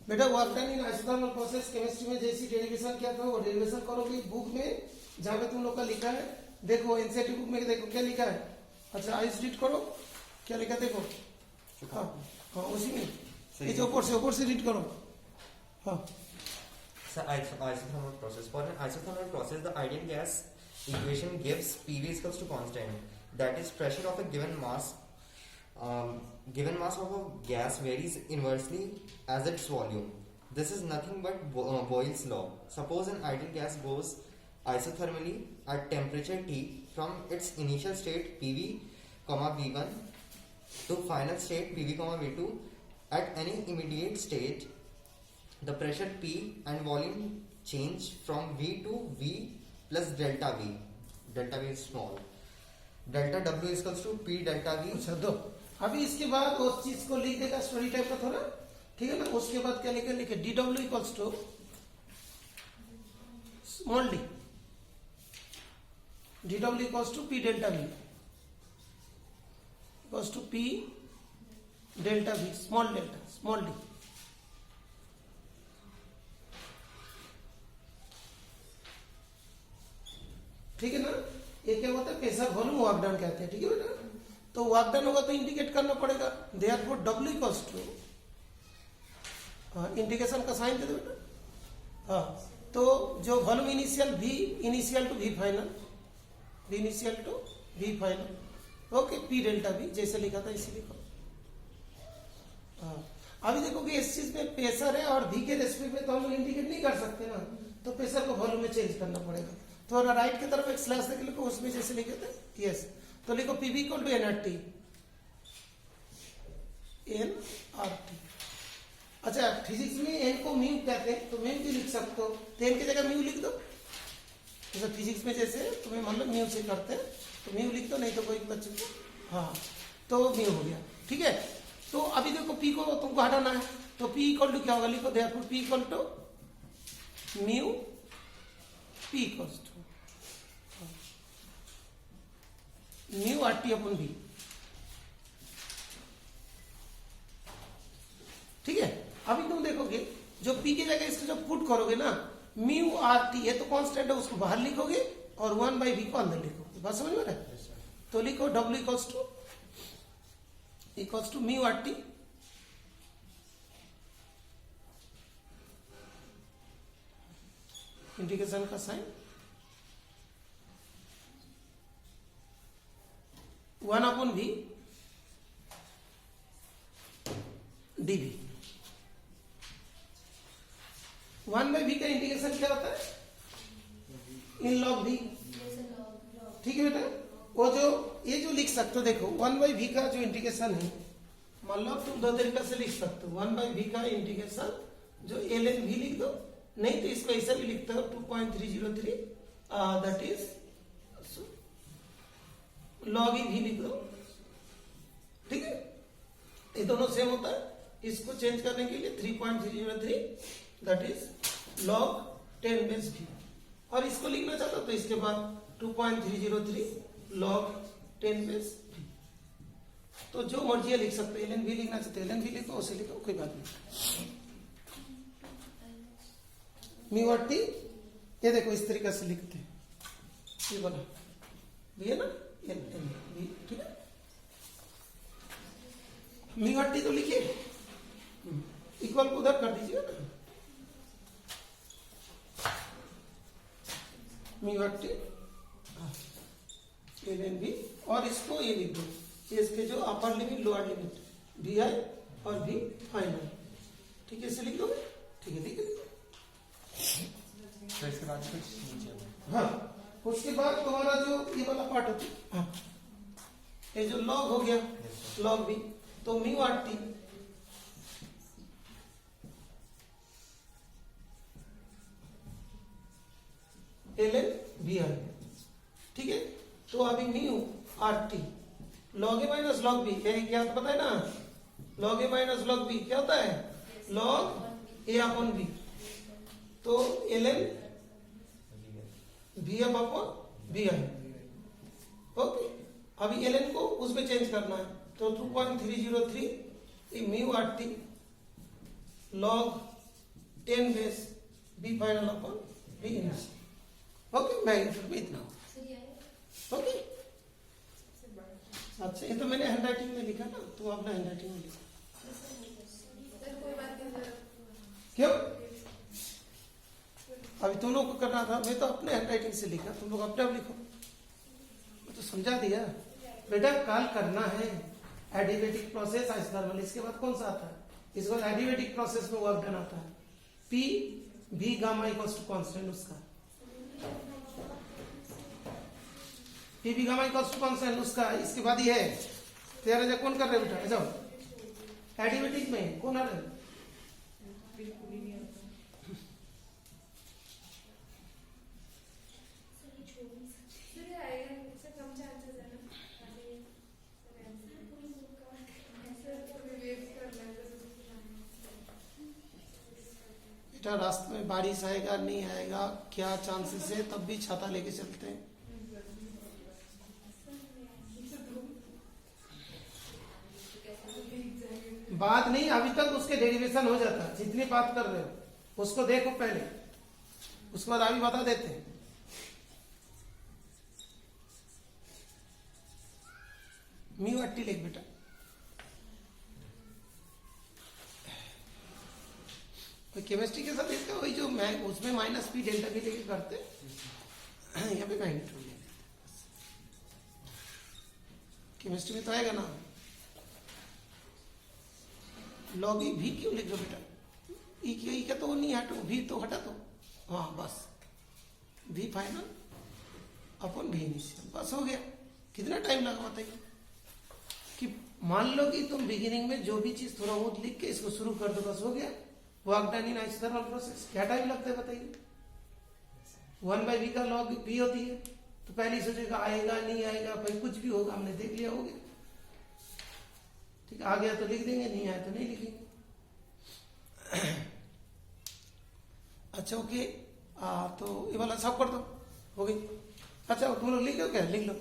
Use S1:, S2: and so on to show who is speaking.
S1: बेटा work done in isothermal process chemistry में जैसी डेरिवेशन किया था वो डेरिवेशन करोगे बुक में जहाँ पे तुम लोग का लिखा है। देखो एनसीईआरटी बुक में देखो क्या लिखा है। अच्छा आइस रीड करो क्या लिखा देखो। हाँ हाँ उसी में ये जो ऊपर से रीड करो। हाँ
S2: isothermal process. For an isothermal process, the ideal gas equation gives PV is equals to constant. That is, pressure of a given mass of a gas varies inversely as its volume. This is nothing but Boyle's law. Suppose an ideal gas goes isothermally at temperature T from its initial state PV, V1 to final state PV, V2 at any immediate state. The pressure P and volume change from V to V plus delta V. Delta V is small. Delta W is equals to P delta V.
S1: अच्छा दो अभी इसके बाद उस चीज को लिख देगा स्टोरी टाइप का थोड़ा ठीक है ना। उसके बाद क्या लिखे D W equals to small D D W equals to P delta V equals to P delta V small D. ठीक है ना। ये क्या होता है प्रेशर वॉल्यूम वर्क डन कहते हैं। ठीक है बेटा तो वर्क डन होगा तो इंडिकेट करना पड़ेगा। Therefore W equals to indication का साइन दे दो बेटा। हाँ तो जो volume initial to V final okay P delta V जैसे लिखा था इसी लिखो। हाँ अभी देखोगे इस चीज में प्रेशर है और वी के रेस्पेक्ट में तो हम लोग इंडिकेट नहीं कर सकते ना तो प्रेशर को वॉल्यूम में चेंज करना पड़ेगा। तो राइट की तरफ एक स्लैश देख लिखो उसमें जैसे लिखे थे यस तो लिखो पीवी इक्वल टू एनआरटी अच्छा फिजिक्स में एन को म्यू कहते हैं तो म्यू भी लिख सकते हो तो एन की जगह म्यू लिख दो। जैसे फिजिक्स में जैसे तुम्हें मतलब म्यू से करते हैं तो म्यू लिख दो नहीं तो कोई बच्चे को हाँ तो म्यू हो गया। ठीक है तो अभी देखो पी को तुमको हटाना है तो पी इक्वल टू क्या होगा लिखो therefore P equal to mu P equals to mu R T अपन भी। ठीक है अभी तुम देखोगे जो पी की जगह इसको जब पुट करोगे ना म्यू आर टी ये तो कांस्टेंट है उसको बाहर लिखोगे और 1/v को अंदर लिखोगे। बात समझ में रहा है। तो लिखो W equals to mu R T indication का साइन 1/v dv 1/v का इंडिकेशन क्या होता है इन लॉग v। ठीक है बेटा वो जो ये जो लिख सकते हो देखो 1/v का जो इंडिकेशन है मान लो तुम दो तरीका से लिख सकते हो 1/v का इंडिकेशन जो ln v लिख दो नहीं तो इसको ऐसा भी लिखते हो 2.303 दैट इज लॉग ई भी लिख दो। ठीक है ये दोनों सेम होता है इसको चेंज करने के लिए 3.303 दैट इज लॉग 10 बेस भी और इसको लिखना चाहता तो इसके बाद 2.303 लॉग 10 बेस भी। तो जो मर्जी है लिख सकते एल एन भी लिखना चाहते एल एन भी लिखो उसे लिखो कोई बात नहीं। म्यू आर टी ये देखो इस तरीके से लिखते हैं ये बना ये ना एल एन बी। ठीक है म्यू आर टी तो लिखिए इक्वल को उधर कर दीजिए ना mu R T L N B और इसको ये लिख दो इसके जो upper limit lower limit V I और वी फाइनल। ठीक है इसे लिख दोगे। ठीक है लिख दो।
S2: तो इसके बाद कुछ
S1: हाँ उसके बाद तुम्हारा जो ये वाला पार्ट होती है हाँ ये जो लॉग हो गया लॉग भी तो mu R T L N B R. ठीक है तो अभी mu R T log A minus log B क्या पता है ना log A minus log B क्या होता है लॉग ए अपॉन बी तो L N B F upon B I. Okay अभी एल एन को उसमें चेंज करना है तो 2.303 mu R T log 10 base B final upon B initial. Okay, magnitude में इतना हो. Okay. अच्छा, ये तो मैंने हैंडराइटिंग में लिखा ना, तू अपना हैंडराइटिंग में लिखा. क्यों? अभी तुम लोग को करना था, मैं तो अपने हैंडराइटिंग से लिखा, तुम लोग अपने आप लिखो. मैं तो समझा दिया बेटा. कल करना है एडिवेटिक प्रोसेस आइसोथर्मल. इसके बाद कौन सा आता है? इसके बाद एडिवेटिक प्रोसेस में वर्क डन आता है. P V gamma equals to constant उसका. P V gamma equals to constant उसका. इसके बाद ये है तेरा जो कौन कर रहे बेटा? जाओ एडिवेटिक में कौन आ रहा है? बेटा रास्ते में बारिश आएगा नहीं आएगा क्या चांसेस है, तब भी छाता लेके चलते हैं. बात नहीं, अभी तक उसके डेरिवेशन हो जाता है. जितनी बात कर रहे हो उसको देखो पहले, उसके बाद अभी बता देते हैं. म्यू अट्टी लिख बेटा. केमिस्ट्री के साथ इसका वही जो उसमें माइनस पी डेल्टा भी लेके करते हैं, यहाँ पे मैग्नीट्यूड ले लेते. केमिस्ट्री में तो आएगा ना. लॉग ई भी क्यों लिख दो बेटा? ई का तो नहीं हटो, भी तो हटा दो. हाँ बस भी फाइनल अपन भी इनिशियल. बस हो गया. कितना टाइम लगा बताइए? कि मान लो कि तुम बिगिनिंग में जो भी चीज थोड़ा बहुत लिख के इसको शुरू कर दो, बस हो गया. Work done in isothermal process. क्या टाइम लगता है बताइए? 1/v का लॉग p होती है, तो पहले सोचेगा आएगा नहीं आएगा, भाई कुछ भी होगा, हमने देख लिया, हो गया. ठीक, आ गया तो लिख देंगे, नहीं आया तो नहीं लिखेंगे. अच्छा ओके. तो ये वाला सब कर दो, हो गई. अच्छा तुम लोग लिख लो क्या? लिख लो.